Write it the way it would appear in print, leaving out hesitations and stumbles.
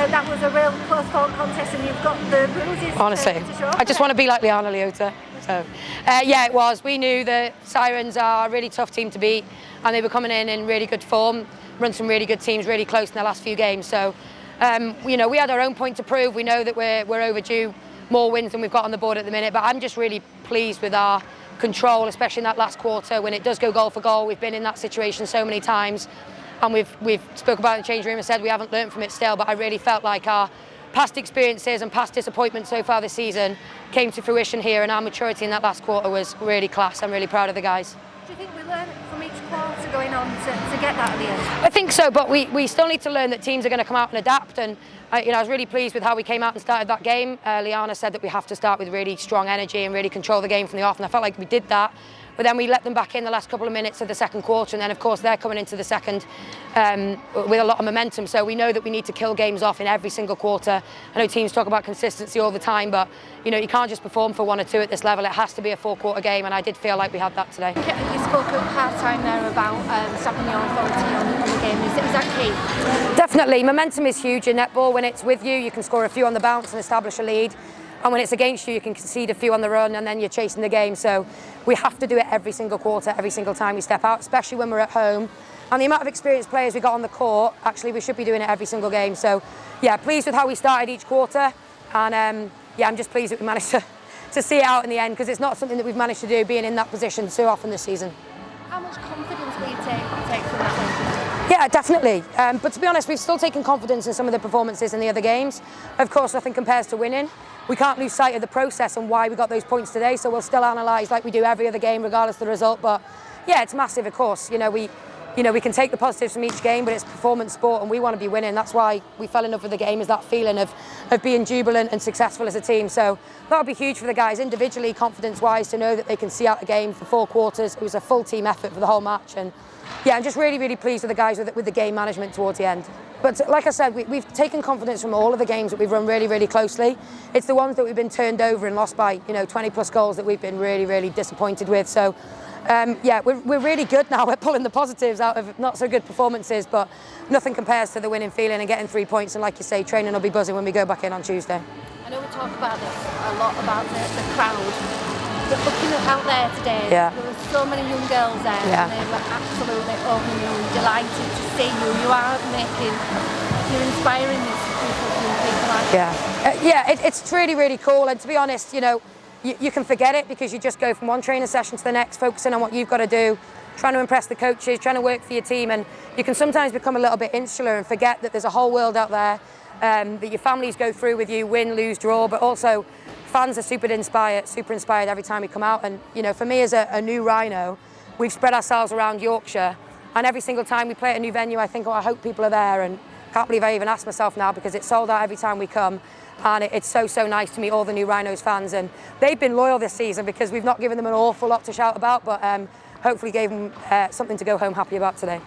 that was a real close fought contest, and you've got the bruises. Honestly, to show I just want to be like Liana Leota. So, yeah, it was. We knew the Sirens are a really tough team to beat, and they were coming in really good form, run some really good teams, really close in the last few games. So, you know, we had our own point to prove. We know that we're overdue more wins than we've got on the board at the minute, but I'm just really pleased with our control, especially in that last quarter when it does go goal for goal. We've been in that situation so many times, and we've spoke about it in the change room and said we haven't learned from it still, but I really felt like our past experiences and past disappointment so far this season came to fruition here, and our maturity in that last quarter was really class. I'm really proud of the guys. Do you think we learn from each quarter going on to get that at the end? I think so, but we still need to learn that teams are going to come out and adapt, and you know, I was really pleased with how we came out and started that game. Liana said that we have to start with really strong energy and really control the game from the off, and I felt like we did that. But then we let them back in the last couple of minutes of the second quarter, and then of course they're coming into the second with a lot of momentum. So we know that we need to kill games off in every single quarter. I know teams talk about consistency all the time, but you know, you can't just perform for 1 or 2 at this level. It has to be a 4-quarter game, and I did feel like we had that today. You spoke at half-time there about stopping your authority on the game. Is that key? Definitely. Momentum is huge in netball. When it's with you, you can score a few on the bounce and establish a lead. And when it's against you, you can concede a few on the run, and then you're chasing the game. So we have to do it every single quarter, every single time we step out, especially when we're at home. And the amount of experienced players we got on the court, actually we should be doing it every single game. So yeah, pleased with how we started each quarter. And yeah, I'm just pleased that we managed to see it out in the end, because it's not something that we've managed to do, being in that position so often this season. How much confidence will you take from that? Yeah, definitely. But to be honest, we've still taken confidence in some of the performances in the other games. Of course, nothing compares to winning. We can't lose sight of the process and why we got those points today, so we'll still analyse like we do every other game, regardless of the result. But yeah, it's massive, of course. You know, we can take the positives from each game, but it's performance sport, and we want to be winning. That's why we fell in love with the game, is that feeling of being jubilant and successful as a team. So that'll be huge for the guys individually, confidence-wise, to know that they can see out a game for 4 quarters. It was a full team effort for the whole match, and yeah, I'm just really, really pleased with the guys with the game management towards the end. But like I said, we've taken confidence from all of the games that we've run really, really closely. It's the ones that we've been turned over and lost by, 20+ goals that we've been really, really disappointed with. So yeah, we're really good now. We're pulling the positives out of not so good performances, but nothing compares to the winning feeling and getting 3 points. And like you say, training will be buzzing when we go back in on Tuesday. I know we talk about this a lot, about the crowd. But looking out there today, yeah, there were so many young girls there, yeah, and they were absolutely over the moon, delighted to see you. You're inspiring these young people. Yeah, it's really, really cool. And to be honest, you can forget it, because you just go from one training session to the next, focusing on what you've got to do, trying to impress the coaches, trying to work for your team, and you can sometimes become a little bit insular and forget that there's a whole world out there that your families go through with you, win, lose, draw, but also fans are super inspired every time we come out. And for me as a new Rhino, we've spread ourselves around Yorkshire, and every single time we play at a new venue, I think, oh, I hope people are there, and I can't believe I even asked myself now, because it's sold out every time we come. And it's so nice to meet all the new Rhinos fans, and they've been loyal this season, because we've not given them an awful lot to shout about, but hopefully gave them something to go home happy about today.